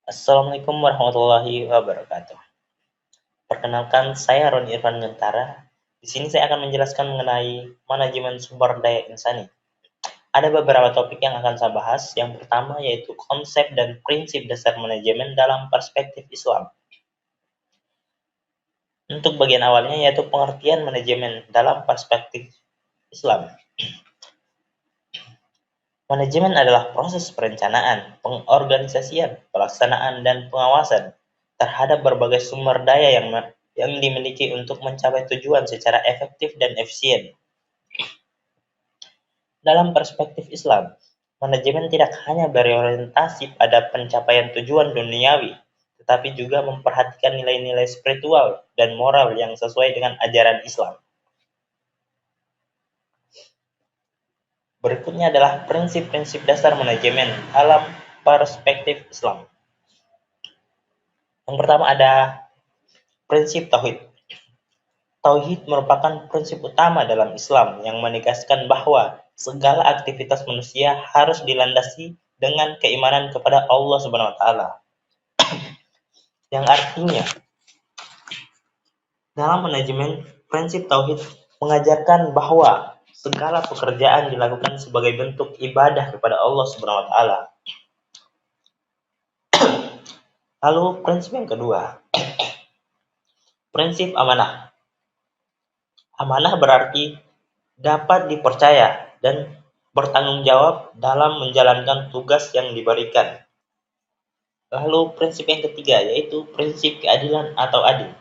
Assalamualaikum warahmatullahi wabarakatuh. Perkenalkan, saya Roni Irfan Gentara. Di sini saya akan menjelaskan mengenai manajemen sumber daya insani. Ada beberapa topik yang akan saya bahas. Yang pertama yaitu konsep dan prinsip dasar manajemen dalam perspektif Islam. Untuk bagian awalnya yaitu pengertian manajemen dalam perspektif Islam. Manajemen adalah proses perencanaan, pengorganisasian, pelaksanaan, dan pengawasan terhadap berbagai sumber daya yang dimiliki untuk mencapai tujuan secara efektif dan efisien. Dalam perspektif Islam, manajemen tidak hanya berorientasi pada pencapaian tujuan duniawi, tetapi juga memperhatikan nilai-nilai spiritual dan moral yang sesuai dengan ajaran Islam. Berikutnya adalah prinsip-prinsip dasar manajemen dalam perspektif Islam. Yang pertama ada prinsip tauhid. Tauhid merupakan prinsip utama dalam Islam yang menegaskan bahwa segala aktivitas manusia harus dilandasi dengan keimanan kepada Allah Subhanahu wa taala. Yang artinya dalam manajemen prinsip tauhid mengajarkan bahwa segala pekerjaan dilakukan sebagai bentuk ibadah kepada Allah Subhanahu wa taala. Lalu prinsip yang kedua, prinsip amanah. Amanah berarti dapat dipercaya dan bertanggung jawab dalam menjalankan tugas yang diberikan. Lalu prinsip yang ketiga yaitu prinsip keadilan atau adil.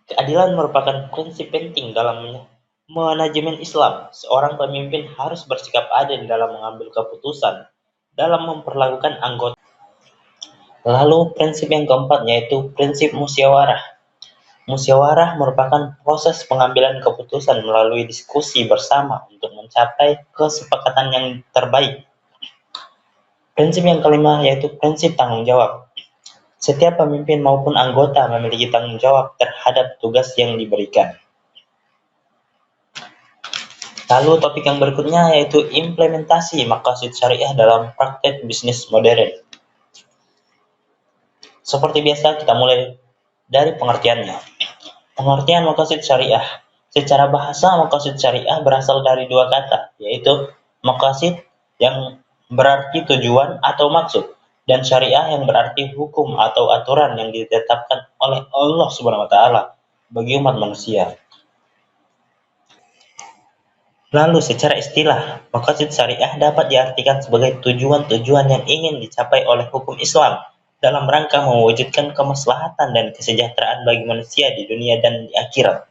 Keadilan merupakan prinsip penting dalam manajemen Islam. Seorang pemimpin harus bersikap adil dalam mengambil keputusan dalam memperlakukan anggota. Lalu prinsip yang keempat yaitu prinsip musyawarah. Musyawarah merupakan proses pengambilan keputusan melalui diskusi bersama untuk mencapai kesepakatan yang terbaik. Prinsip yang kelima yaitu prinsip tanggung jawab. Setiap pemimpin maupun anggota memiliki tanggung jawab terhadap tugas yang diberikan. Lalu topik yang berikutnya yaitu implementasi maqasid syariah dalam praktek bisnis modern. Seperti biasa kita mulai dari pengertiannya. Pengertian maqasid syariah. Secara bahasa maqasid syariah berasal dari dua kata, yaitu maqasid yang berarti tujuan atau maksud, dan syariah yang berarti hukum atau aturan yang ditetapkan oleh Allah Subhanahu wa taala bagi umat manusia. Lalu secara istilah, maqasid syariah dapat diartikan sebagai tujuan-tujuan yang ingin dicapai oleh hukum Islam dalam rangka mewujudkan kemaslahatan dan kesejahteraan bagi manusia di dunia dan di akhirat.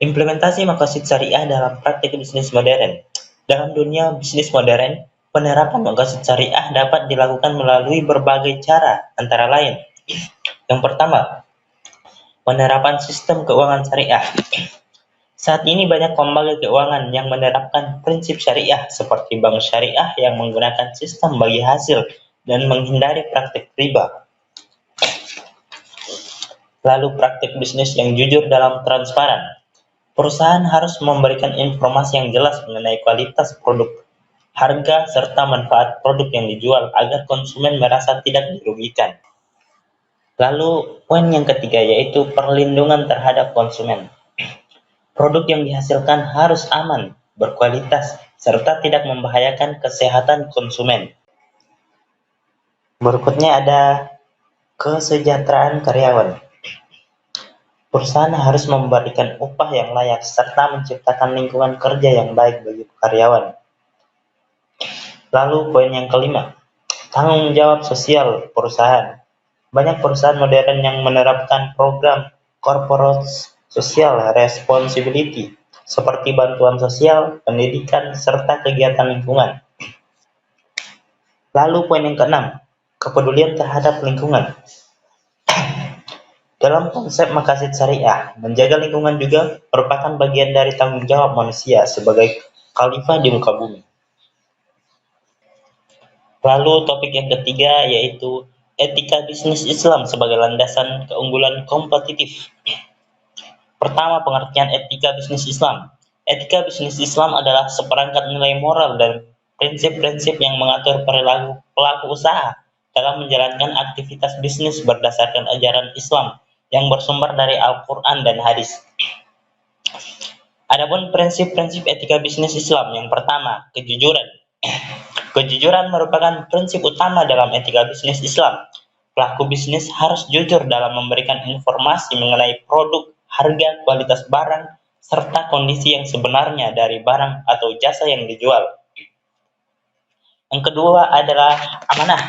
Implementasi maqasid syariah dalam praktik bisnis modern. Dalam dunia bisnis modern, penerapan maqasid syariah dapat dilakukan melalui berbagai cara, antara lain. Yang pertama, penerapan sistem keuangan syariah. Saat ini banyak lembaga keuangan yang menerapkan prinsip syariah seperti bank syariah yang menggunakan sistem bagi hasil dan menghindari praktik riba. Lalu praktik bisnis yang jujur dalam transparan. Perusahaan harus memberikan informasi yang jelas mengenai kualitas produk, harga, serta manfaat produk yang dijual agar konsumen merasa tidak dirugikan. Lalu poin yang ketiga yaitu perlindungan terhadap konsumen. Produk yang dihasilkan harus aman, berkualitas, serta tidak membahayakan kesehatan konsumen. Berikutnya ada kesejahteraan karyawan. Perusahaan harus memberikan upah yang layak serta menciptakan lingkungan kerja yang baik bagi karyawan. Lalu poin yang kelima, tanggung jawab sosial perusahaan. Banyak perusahaan modern yang menerapkan program corporate social responsibility seperti bantuan sosial, pendidikan, serta kegiatan lingkungan. Lalu poin yang keenam, kepedulian terhadap lingkungan. Dalam konsep maqasid syariah, menjaga lingkungan juga merupakan bagian dari tanggung jawab manusia sebagai khalifah di muka bumi. Lalu topik yang ketiga yaitu etika bisnis Islam sebagai landasan keunggulan kompetitif. Pertama, pengertian etika bisnis Islam. Etika bisnis Islam adalah seperangkat nilai moral dan prinsip-prinsip yang mengatur perilaku pelaku usaha dalam menjalankan aktivitas bisnis berdasarkan ajaran Islam yang bersumber dari Al-Quran dan hadis. Adapun prinsip-prinsip etika bisnis Islam, yang pertama, kejujuran. Kejujuran merupakan prinsip utama dalam etika bisnis Islam. Pelaku bisnis harus jujur dalam memberikan informasi mengenai produk, harga, kualitas barang, serta kondisi yang sebenarnya dari barang atau jasa yang dijual. Yang kedua adalah amanah.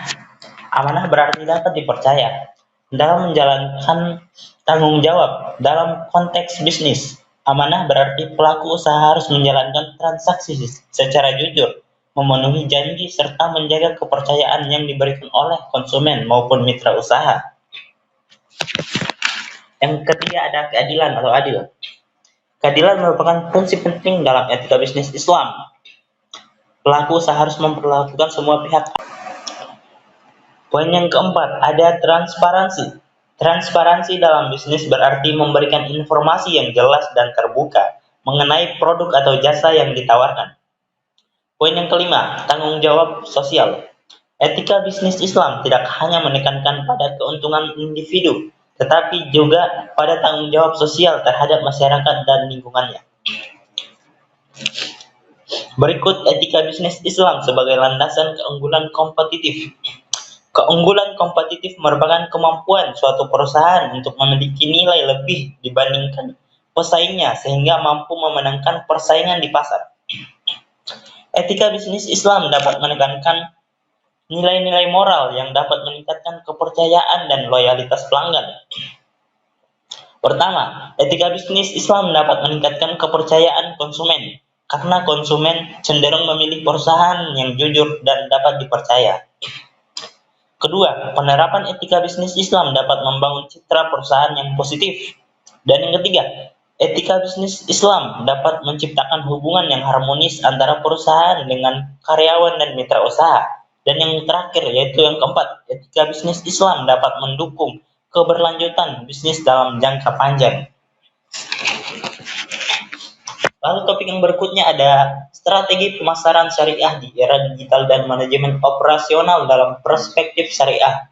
Amanah berarti dapat dipercaya. Dalam menjalankan tanggung jawab dalam konteks bisnis, amanah berarti pelaku usaha harus menjalankan transaksi secara jujur, memenuhi janji, serta menjaga kepercayaan yang diberikan oleh konsumen maupun mitra usaha. Yang ketiga ada keadilan atau adil. Keadilan merupakan prinsip penting dalam etika bisnis Islam. Pelaku usaha harus memperlakukan semua pihak. Poin yang keempat, ada transparansi. Transparansi dalam bisnis berarti memberikan informasi yang jelas dan terbuka mengenai produk atau jasa yang ditawarkan. Poin yang kelima, tanggung jawab sosial. Etika bisnis Islam tidak hanya menekankan pada keuntungan individu, tetapi juga pada tanggung jawab sosial terhadap masyarakat dan lingkungannya. Berikut etika bisnis Islam sebagai landasan keunggulan kompetitif. Keunggulan kompetitif merupakan kemampuan suatu perusahaan untuk memiliki nilai lebih dibandingkan pesaingnya sehingga mampu memenangkan persaingan di pasar. Etika bisnis Islam dapat menekankan nilai-nilai moral yang dapat meningkatkan kepercayaan dan loyalitas pelanggan. Pertama, etika bisnis Islam dapat meningkatkan kepercayaan konsumen karena konsumen cenderung memilih perusahaan yang jujur dan dapat dipercaya. Kedua, penerapan etika bisnis Islam dapat membangun citra perusahaan yang positif. Dan yang ketiga, etika bisnis Islam dapat menciptakan hubungan yang harmonis antara perusahaan dengan karyawan dan mitra usaha. Dan yang terakhir, yaitu yang keempat, etika bisnis Islam dapat mendukung keberlanjutan bisnis dalam jangka panjang. Lalu topik yang berikutnya ada strategi pemasaran syariah di era digital dan manajemen operasional dalam perspektif syariah.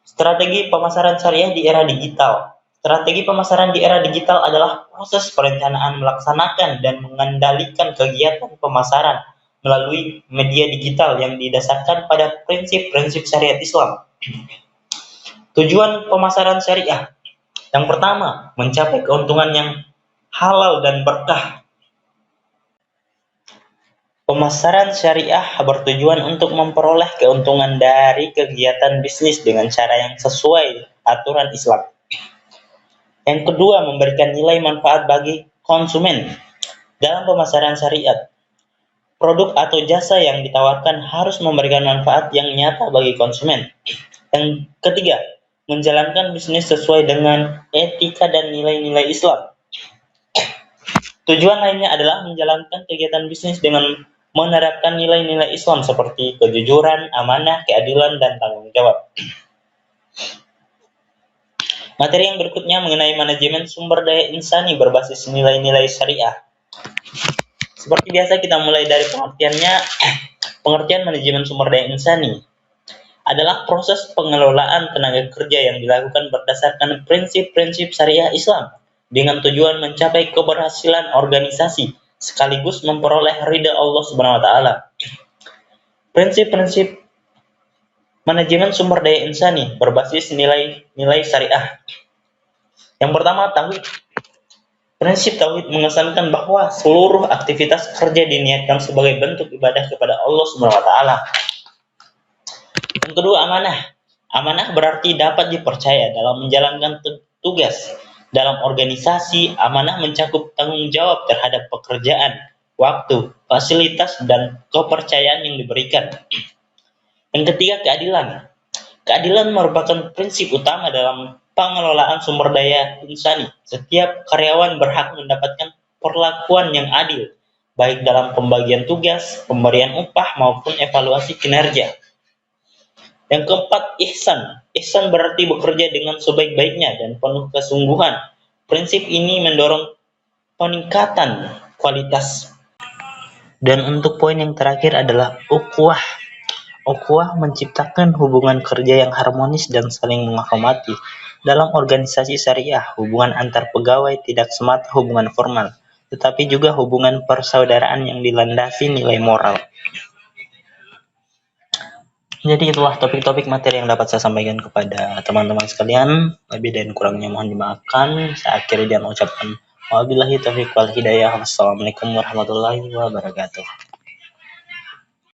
Strategi pemasaran syariah di era digital. Strategi pemasaran di era digital adalah proses perencanaan, melaksanakan, dan mengendalikan kegiatan pemasaran melalui media digital yang didasarkan pada prinsip-prinsip syariat Islam. Tujuan pemasaran syariah. Yang pertama, mencapai keuntungan yang halal dan berkah. Pemasaran syariah bertujuan untuk memperoleh keuntungan dari kegiatan bisnis dengan cara yang sesuai aturan Islam. Yang kedua, memberikan nilai manfaat bagi konsumen. Dalam pemasaran syariat, produk atau jasa yang ditawarkan harus memberikan manfaat yang nyata bagi konsumen. Yang ketiga, menjalankan bisnis sesuai dengan etika dan nilai-nilai Islam. Tujuan lainnya adalah menjalankan kegiatan bisnis dengan menerapkan nilai-nilai Islam seperti kejujuran, amanah, keadilan, dan tanggung jawab. Materi yang berikutnya mengenai manajemen sumber daya insani berbasis nilai-nilai syariah. Seperti biasa kita mulai dari pengertiannya. Pengertian manajemen sumber daya insani adalah proses pengelolaan tenaga kerja yang dilakukan berdasarkan prinsip-prinsip syariah Islam dengan tujuan mencapai keberhasilan organisasi sekaligus memperoleh ridha Allah Subhanahu wa taala. Prinsip-prinsip manajemen sumber daya insani berbasis nilai-nilai syariah. Yang pertama, tauhid. Prinsip tauhid mengesankan bahwa seluruh aktivitas kerja diniatkan sebagai bentuk ibadah kepada Allah Subhanahu wa taala. Yang kedua, amanah. Amanah berarti dapat dipercaya dalam menjalankan tugas. Dalam organisasi, amanah mencakup tanggung jawab terhadap pekerjaan, waktu, fasilitas, dan kepercayaan yang diberikan. Yang ketiga, keadilan. Keadilan merupakan prinsip utama dalam pengelolaan sumber daya insani. Setiap karyawan berhak mendapatkan perlakuan yang adil, baik dalam pembagian tugas, pemberian upah, maupun evaluasi kinerja. Yang keempat, ihsan. Ihsan berarti bekerja dengan sebaik-baiknya dan penuh kesungguhan. Prinsip ini mendorong peningkatan kualitas. Dan untuk poin yang terakhir adalah ukhuwah. Ukhuwah menciptakan hubungan kerja yang harmonis dan saling menghormati. Dalam organisasi syariah, hubungan antar pegawai tidak semata hubungan formal, tetapi juga hubungan persaudaraan yang dilandasi nilai moral. Jadi itulah topik-topik materi yang dapat saya sampaikan kepada teman-teman sekalian. Lebih dan kurangnya mohon dimaafkan. Saya akhiri dengan ucapan wabillahi taufiq wal hidayah. Wassalamualaikum warahmatullahi wabarakatuh.